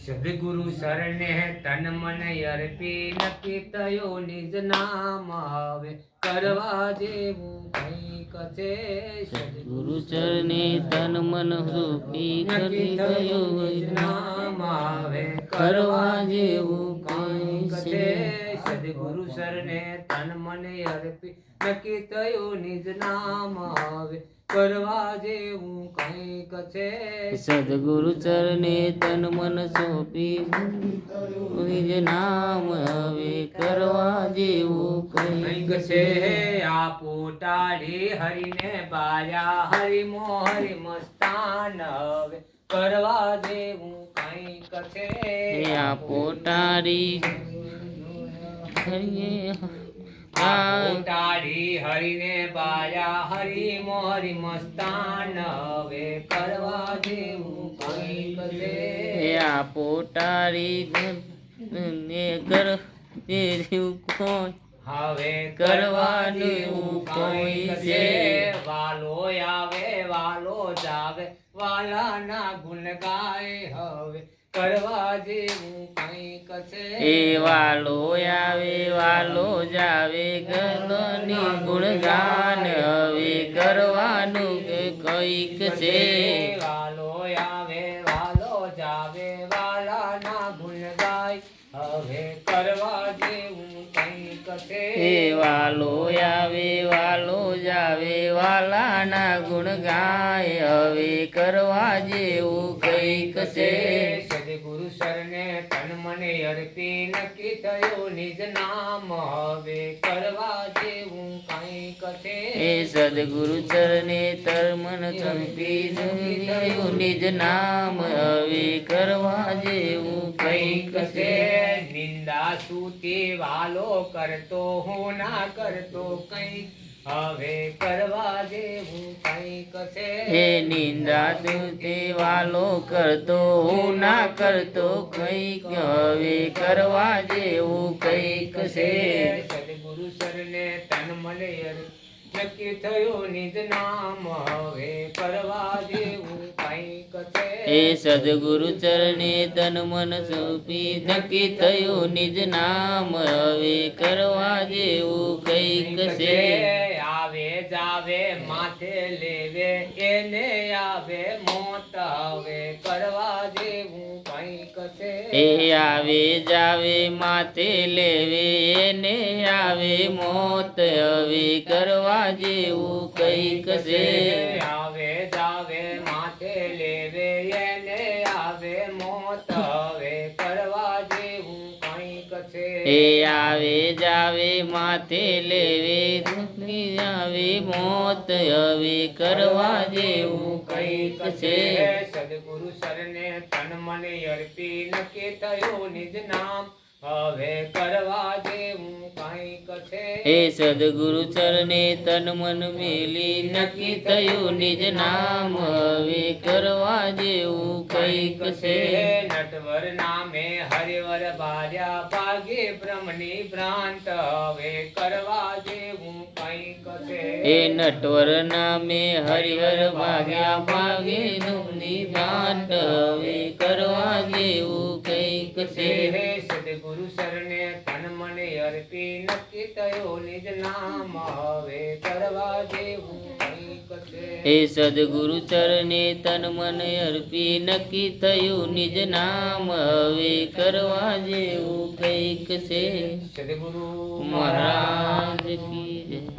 સદગુરુ શરણે તન મન અર્પી નક્કી થયો નિજ નામ હવે કરવા જેવું કંઈક છે. સદગુરુ ચરણે તન મન રૂપી નક્કી થયો નિજ નામ હવે કરવા જેવું કંઈક છે. સદગુરુ શરણે તન મન અર્પી નક્કી થયું નિજ નામ હવે કરવા જેવું કંઈક છે. સદગુરુ ચરણે તન મન સોંપી નિજ નામ હવે કરવા જેવું કંઈક છે. આપો ટાળી હરિને બાયા હરિમો હરિ મસ્તાન હવે કરવા જેવું કંઈક છે. આપો ટાળી ટાળી હરિને બાયા હરિમો હરિ મસ્તાન હવે કરવા જેવું કંઈક છે. આપો ટાળી કર કોઈ હવે કરવાનું એવું કોઈ છે. વાલો આવે વાલો જાવે વાલાના ગુણ ગાય હવે કરવા જેવું કંઈક છે. એ વાલો આવે વાલો જાવે ગલોની ગુણગાન હવે કરવાનું કંઈક છે. વાલો આવે વાલો જાવે વાલાના ગુણ ગાય હવે કરવા જેવું કંઈક છે. એ વાલો આવે વાલો જાવે વાલાના ગુણ ગાય હવે કરવા જેવું કંઈક છે. સદગુરુ શરણે તન મને અર્પી નક્કી થયો નિજ નામ હવે કરવા જેવું કંઈક છે. એ સદગુરુ ચરણે તરમન ચંપી નિજ નામ હવે કરવા જેવું કંઈક છે. નિંદા સ્તુતિ વાલો કરતો હું ના કરતો કંઈક હવે કરવા જેવું કંઈક છે. હે નિંદા તુતે વાલો કરતો હું ના કરતો કંઈક હવે કરવા જેવું કંઈક છે. સદગુરુ શરણે તન મને નક્કી થયું નિજ નામ હવે કરવા જેવું કંઈક છે. એ સદગુરુ ચરણે તન મન સોંપી નક્કી થયું નિજ નામ હવે કરવા જેવું કંઈક છે. આવે જાવે માથે લેવે એને આવે મોત હવે કરવા જેવું કંઈક છે. એ આવે જાવે માથે લેવે એને આવે મોત હવે કરવા જેવું કંઈક છે. આવે જાવે માથે લેવે એને આવે મોત હવે કરવા જેવું કંઈક છે. એ આવે જાવે માથે લેવે આવે મોત હવે કરવા જેવું કંઈક છે. સદગુરુ શરણે તન મને અર્પી નક્કી થયું નિજ નામ હવે કરવા જેવું કંઈક છે. એ સદગુરુ ચરણે તન મન મેલી નક્કી થયું નિજ નામ હવે કરવા જેવું કંઈક છે. નટવર નામે હરિવર બાર્યા ભાગે બ્રહ્મની ભ્રાંત હવે કરવા જેવું કંઈક છે. એ નટવર નામે હરિહર ભાગ્યા ભાગે નુમની ભાંત હવે કરવા જેવું કંઈક છે. સદગુરુ શરણે તન મને અર્પી નક્કી થયો નિજ નામ હવે કરવા જેવું કંઈક છે. એ સદગુરુ ચરણે તન મન અર્પી નક્કી થયું નિજ નામ હવે કરવા જેવું કંઈક છે. સદગુરુ મહારાજ કી જય.